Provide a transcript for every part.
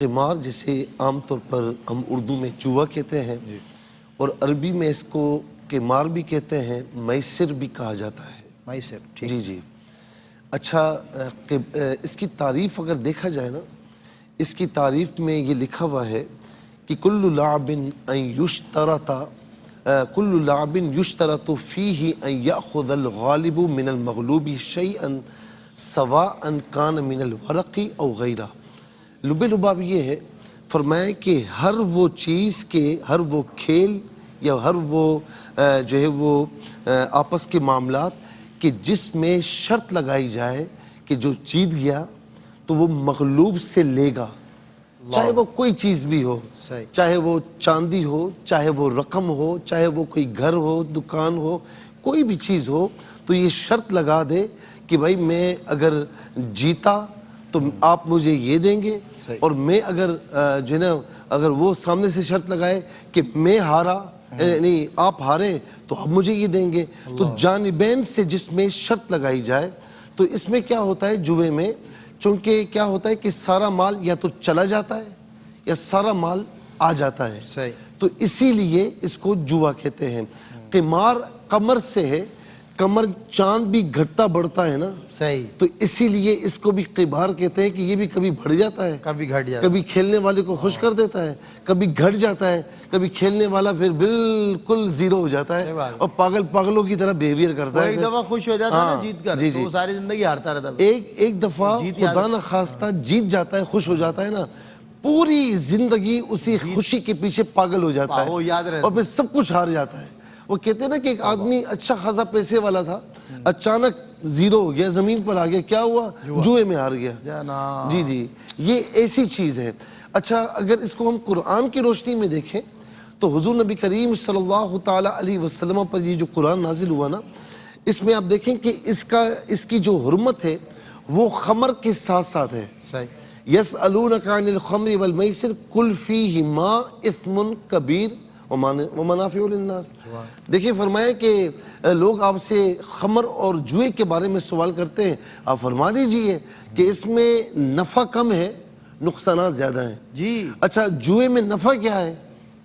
قمار جسے عام طور پر ہم اردو میں جوا کہتے ہیں اور عربی میں اس کو قمار بھی کہتے ہیں، میسر بھی کہا جاتا ہے۔ میسر، ٹھیک۔ جی اچھا، اس کی تعریف اگر دیکھا جائے نا، اس کی تعریف میں یہ لکھا ہوا ہے کہ کل لعب یشترط فیہ ان یأخذ الغالب من المغلوب شیئا سواء کان من الورق او غیرہ۔ لب لباب یہ ہے، فرمایا کہ ہر وہ چیز کے، ہر وہ کھیل یا ہر وہ جو ہے وہ آپس کے معاملات کہ جس میں شرط لگائی جائے کہ جو جیت گیا تو وہ مغلوب سے لے گا، چاہے وہ کوئی چیز بھی ہو، چاہے وہ چاندی ہو، چاہے وہ رقم ہو، چاہے وہ کوئی گھر ہو، دکان ہو، کوئی بھی چیز ہو، تو یہ شرط لگا دے کہ بھائی میں اگر جیتا تو آپ مجھے یہ دیں گے، اور میں اگر جو ہے نا اگر وہ سامنے سے شرط لگائے کہ میں ہارا نہیں آپ ہارے تو آپ مجھے یہ دیں گے، تو جانبین سے جس میں شرط لگائی جائے تو اس میں کیا ہوتا ہے جوے میں، چونکہ کیا ہوتا ہے کہ سارا مال یا تو چلا جاتا ہے یا سارا مال آ جاتا ہے، تو اسی لیے اس کو جوا کہتے ہیں۔ قمار قمر سے ہے، قمر چاند بھی گھٹتا بڑھتا ہے نا، تو اسی لیے اس کو بھی قمار کہتے ہیں کہ یہ بھی کبھی بڑھ جاتا ہے، کبھی گھٹ جاتا ہے، کبھی کھیلنے والے کو خوش کر دیتا ہے، کبھی گھٹ جاتا ہے، کبھی کھیلنے والا پھر بالکل زیرو ہو جاتا ہے اور پاگلوں کی طرح بیہیویئر کرتا ہے۔ ایک دفعہ خوش ہو جاتا ہے نا جیت کر، تو وہ ساری زندگی ہارتا رہتا ہے۔ ایک دفعہ خدا نخواستہ جیت جاتا ہے، خوش ہو جاتا ہے نا، پوری زندگی اسی خوشی کے پیچھے پاگل ہو جاتا ہے اور پھر سب کچھ ہار جاتا ہے۔ وہ کہتے ہیں نا کہ ایک آدمی اچھا خاصا پیسے والا تھا، اچانک زیرو ہو گیا، زمین پر آ گیا، کیا ہوا؟ جوئے میں ہار گیا۔ جی یہ ایسی چیز ہے۔ اچھا، اگر اس کو ہم قرآن کی روشنی میں دیکھیں تو حضور نبی کریم صلی اللہ تعالی علیہ وسلم پر یہ جو قرآن نازل ہوا نا، اس میں آپ دیکھیں کہ اس کی جو حرمت ہے وہ خمر کے ساتھ ساتھ ہے۔ یسألونک عن الخمر والمیسر قل فیہما اثم کبیر ومنافع للناس۔ دیکھیں فرمایا کہ لوگ آپ سے خمر اور جوئے کے بارے میں سوال کرتے ہیں، آپ فرما دیجئے کہ اس میں نفع کم ہے، نقصانات زیادہ ہیں۔ جی اچھا، جوئے میں نفع کیا ہے؟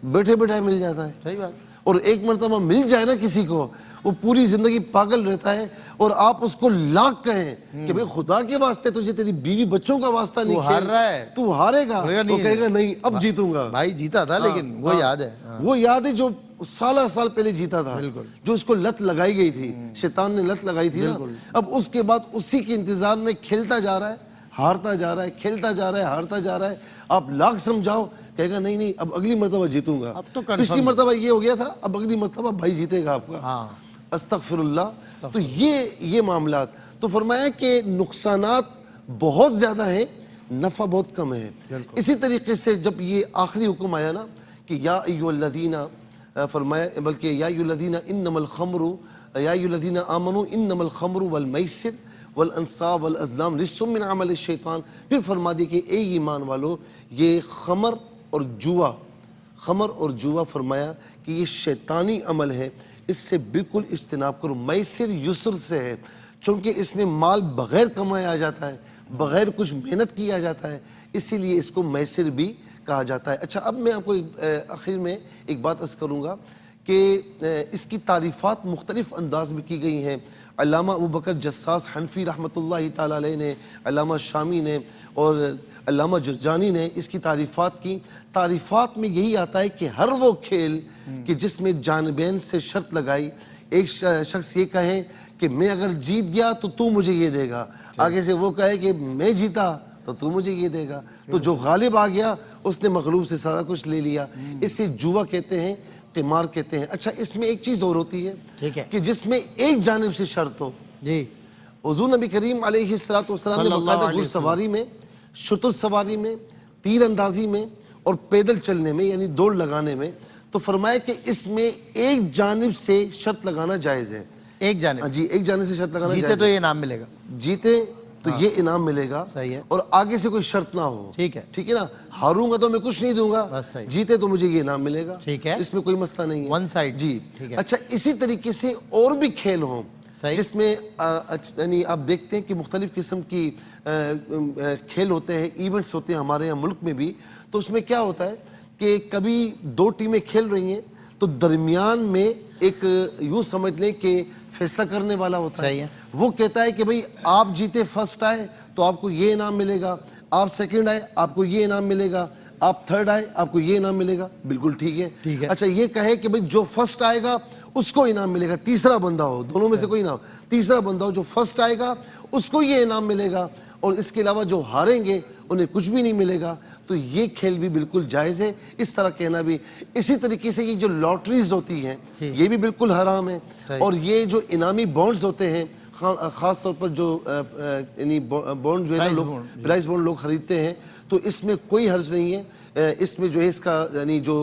بیٹھے بیٹھے مل جاتا ہے، صحیح بات، اور ایک مرتبہ مل جائے نا کسی کو، وہ پوری زندگی پاگل رہتا ہے، اور آپ اس کو لاکھ کہیں کہ بھئی خدا کے واسطے تجھے تیری بیوی بچوں کا واسطہ نہیں کھیل، ہار رہا ہے تو ہارے گا، تو کہے گا نہیں اب جیتوں گا۔ بھائی جیتا تھا لیکن وہ یاد ہے، وہ یاد ہے جو سال پہلے جیتا تھا، جو اس کو لت لگائی گئی تھی، شیطان نے لت لگائی تھی نا، اب اس کے بعد اسی کے انتظار میں کھیلتا جا رہا ہے، ہارتا جا رہا ہے، کھیلتا جا رہا ہے، ہارتا جا رہا ہے، آپ لاکھ سمجھاؤ کہے گا نہیں اب اگلی مرتبہ جیتوں گا، پچھلی مرتبہ یہ ہو گیا تھا، اب اگلی مرتبہ بھائی جیتے گا آپ کا۔ استغفر اللہ۔ تو یہ معاملات، تو فرمایا کہ نقصانات بہت زیادہ ہیں، نفع بہت کم ہے۔ اسی طریقے سے جب یہ آخری حکم آیا نا کہ یا ایھا الذین، فرمایا بلکہ یا ایھا الذین انما الخمر یا ایھا الذین آمنوا انما الخمر والمیسر والانصاب والازلام رجس من عمل الشیطان، پھر فرما دی کہ اے ایمان والو، یہ خمر اور جوا فرمایا کہ یہ شیطانی عمل ہے، اس سے بالکل اجتناب کرو۔ میسر یسر سے ہے، چونکہ اس میں مال بغیر کمایا جاتا ہے، بغیر کچھ محنت کیا جاتا ہے، اسی لیے اس کو میسر بھی کہا جاتا ہے۔ اچھا، اب میں آپ کو آخر میں ایک بات عرض کروں گا کہ اس کی تعریفات مختلف انداز میں کی گئی ہیں۔ علامہ ابوبکر جساس حنفی رحمۃ اللہ تعالیٰ علیہ نے، علامہ شامی نے اور علامہ جرجانی نے اس کی تعریفات کی۔ تعریفات میں یہی آتا ہے کہ ہر وہ کھیل کہ جس میں جانبین سے شرط لگائی، ایک شخص یہ کہے کہ میں اگر جیت گیا تو تو مجھے یہ دے گا، آگے سے وہ کہے کہ میں جیتا تو تو مجھے یہ دے گا، تو جو غالب آ گیا اس نے مغلوب سے سارا کچھ لے لیا، اس سے جوا کہتے ہیں، قمار کہتے ہیں۔ اچھا، اس میں ایک چیز اور ہوتی ہے کہ جس میں ایک جانب سے شرط ہو۔ جی حضور نبی کریم علیہ السلام نے باقاعدہ گھوڑ سواری میں، شتر سواری میں، تیر اندازی میں اور پیدل چلنے میں یعنی دوڑ لگانے میں، تو فرمایا کہ اس میں ایک جانب سے شرط لگانا جائز ہے۔ ایک جانب، جی ایک جانب سے شرط لگانا جائز ہے۔ جیتے تو یہ انعام ملے گا، جیتے تو یہ انعام ملے گا، اور آگے سے کوئی شرط نہ ہو، ٹھیک ہے نا، ہاروں گا تو میں کچھ نہیں دوں گا، جیتے تو مجھے یہ انعام ملے گا، اس میں کوئی مسئلہ نہیں ہے، ون سائیڈ۔ جی اچھا، اسی طریقے سے اور بھی کھیل ہوں جس میں یعنی آپ دیکھتے ہیں کہ مختلف قسم کی کھیل ہوتے ہیں، ایونٹس ہوتے ہیں ہمارے یہاں ملک میں بھی. تو اس میں کیا ہوتا ہے کہ کبھی 2 ٹیمیں کھیل رہی ہیں تو درمیان میں ایک یوں سمجھ لیں کہ فیصلہ کرنے والا ہوتا ہے. وہ کہتا ہے کہ بھئی آپ جیتے فرسٹ آئے تو آپ کو یہ انعام ملے گا، آپ سیکنڈ آئے آپ کو یہ انعام ملے گا، آپ تھرڈ آئے آپ کو یہ انعام ملے گا. بالکل ٹھیک ہے. اچھا یہ کہے کہ بھئی جو فرسٹ آئے گا اس کو انعام ملے گا، تیسرا بندہ ہو، دونوں میں سے کوئی نہ ہو، تیسرا بندہ ہو جو فرسٹ آئے گا اس کو یہ انعام ملے گا، اور اس کے علاوہ جو ہاریں گے انہیں کچھ بھی نہیں ملے گا. تو یہ کھیل بھی بالکل جائز ہے، اس طرح کہنا بھی. اسی طریقے سے یہ جو لاٹریز ہوتی ہیں یہ بھی بالکل حرام ہے. اور یہ جو انعامی بانڈز ہوتے ہیں خاص طور پر جو یعنی بانڈ جو ہے پرائز بانڈ لوگ خریدتے ہیں، تو اس میں کوئی حرج نہیں ہے. اس میں جو ہے اس کا یعنی جو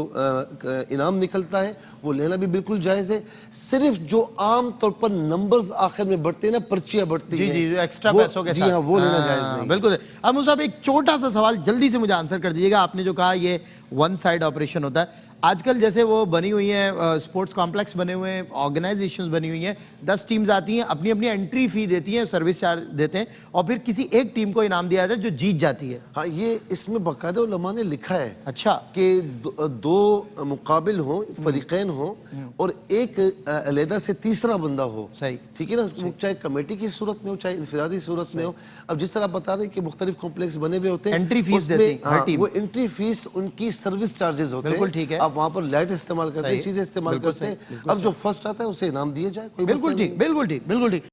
انعام نکلتا ہے وہ لینا بھی بالکل جائز ہے. صرف جو عام طور پر نمبرز آخر میں بڑھتے ہیں نا، پرچیاں بڑھتی ہیں، جی جو ایکسٹرا پیسوں کے ساتھ، جی ہاں وہ لینا جائز نہیں. بالکل. اب صاحب ایک چھوٹا سا سوال جلدی سے مجھے آنسر کر دیجیے گا. آپ نے جو کہا یہ ون سائڈ آپریشن ہوتا ہے، آج کل جیسے وہ بنی ہوئی ہیں اسپورٹس کمپلیکس بنے ہوئے ہیں، آرگنائزیشنز بنی ہوئی ہیں، 10 ٹیمز آتی ہیں، اپنی اپنی انٹری فی دیتی ہیں، سروس چارج دیتے ہیں، اور پھر کسی ایک ٹیم کو انعام دیا جاتا ہے جو جیت جاتی ہے. ہاں یہ اس میں باقاعدہ علماء نے لکھا ہے اچھا کہ 2 مقابل ہوں، فریقین ہوں، اور ایک علیحدہ سے تیسرا بندہ ہو. صحیح. ٹھیک ہے نا، چاہے کمیٹی کی صورت میں ہو چاہے انفرادی صورت میں ہو. اب جس طرح بتا رہے ہیں کہ مختلف کمپلیکس بنے ہوئے ہوتے ہیں، انٹری فیس دیتی ہے ہر ٹیم. وہ انٹری فیس ان کی سروس چارجز ہوتے ہیں. بالکل ٹھیک ہے. آپ وہاں پر لائٹ استعمال کرتے ہیں، چیزیں استعمال کرتے ہیں. اب جو فرسٹ آتا ہے اسے انعام دیا جائے. بالکل ٹھیک، بالکل ٹھیک، بالکل ٹھیک.